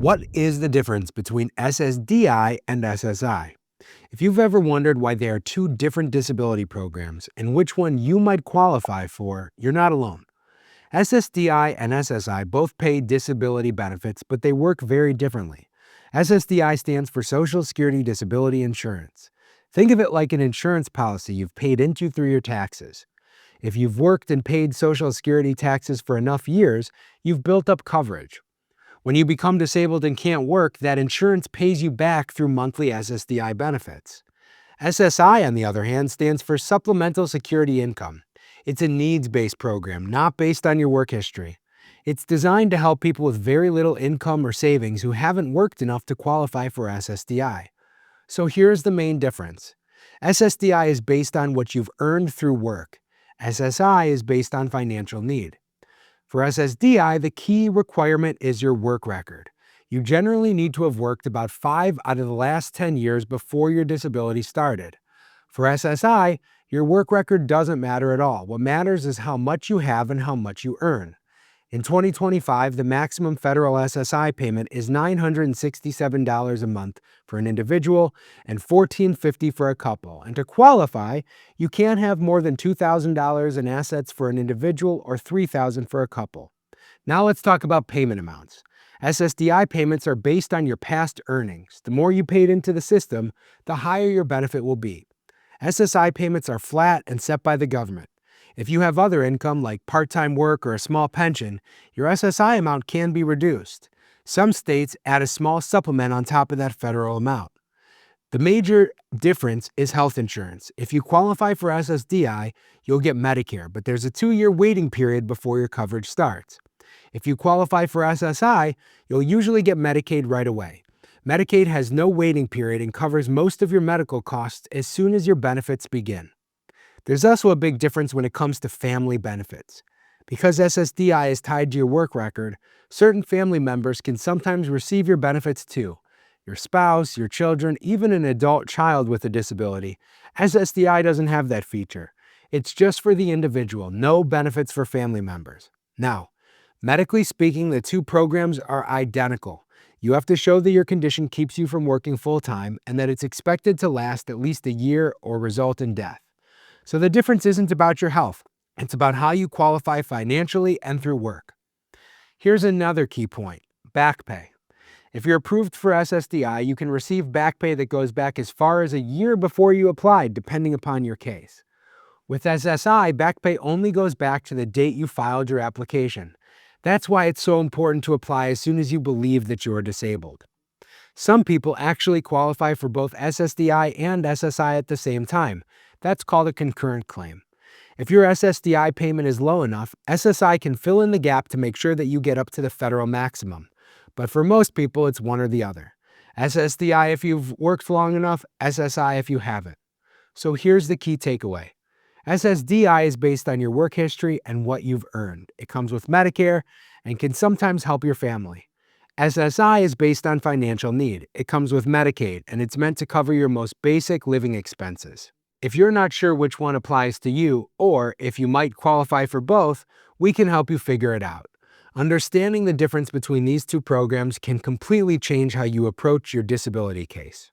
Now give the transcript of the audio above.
What is the difference between SSDI and SSI? If you've ever wondered why they are two different disability programs and which one you might qualify for, you're not alone. SSDI and SSI both pay disability benefits, but they work very differently. SSDI stands for Social Security Disability Insurance. Think of it like an insurance policy you've paid into through your taxes. If you've worked and paid Social Security taxes for enough years, you've built up coverage. When you become disabled and can't work, that insurance pays you back through monthly SSDI benefits. SSI, on the other hand, stands for Supplemental Security Income. It's a needs-based program, not based on your work history. It's designed to help people with very little income or savings who haven't worked enough to qualify for SSDI. So here's the main difference. SSDI is based on what you've earned through work. SSI is based on financial need. For SSDI, the key requirement is your work record. You generally need to have worked about 5 out of the last 10 years before your disability started. For SSI, your work record doesn't matter at all. What matters is how much you have and how much you earn. In 2025, the maximum federal SSI payment is $967 a month for an individual and $1,450 for a couple. And to qualify, you can't have more than $2,000 in assets for an individual or $3,000 for a couple. Now let's talk about payment amounts. SSDI payments are based on your past earnings. The more you paid into the system, the higher your benefit will be. SSI payments are flat and set by the government. If you have other income like part-time work or a small pension, your SSI amount can be reduced. Some states add a small supplement on top of that federal amount. The major difference is health insurance. If you qualify for SSDI, you'll get Medicare, but there's a 2-year waiting period before your coverage starts. If you qualify for SSI, you'll usually get Medicaid right away. Medicaid has no waiting period and covers most of your medical costs as soon as your benefits begin. There's also a big difference when it comes to family benefits. Because SSDI is tied to your work record, certain family members can sometimes receive your benefits too. Your spouse, your children, even an adult child with a disability. SSDI doesn't have that feature. It's just for the individual, no benefits for family members. Now, medically speaking, the two programs are identical. You have to show that your condition keeps you from working full-time and that it's expected to last at least a year or result in death. So the difference isn't about your health. It's about how you qualify financially and through work. Here's another key point: back pay. If you're approved for SSDI, you can receive back pay that goes back as far as a year before you applied, depending upon your case. With SSI, back pay only goes back to the date you filed your application. That's why it's so important to apply as soon as you believe that you're disabled. Some people actually qualify for both SSDI and SSI at the same time. That's called a concurrent claim. If your SSDI payment is low enough, SSI can fill in the gap to make sure that you get up to the federal maximum. But for most people, it's one or the other. SSDI if you've worked long enough, SSI if you haven't. So here's the key takeaway. SSDI is based on your work history and what you've earned. It comes with Medicare and can sometimes help your family. SSI is based on financial need. It comes with Medicaid, and it's meant to cover your most basic living expenses. If you're not sure which one applies to you, or if you might qualify for both, we can help you figure it out. Understanding the difference between these two programs can completely change how you approach your disability case.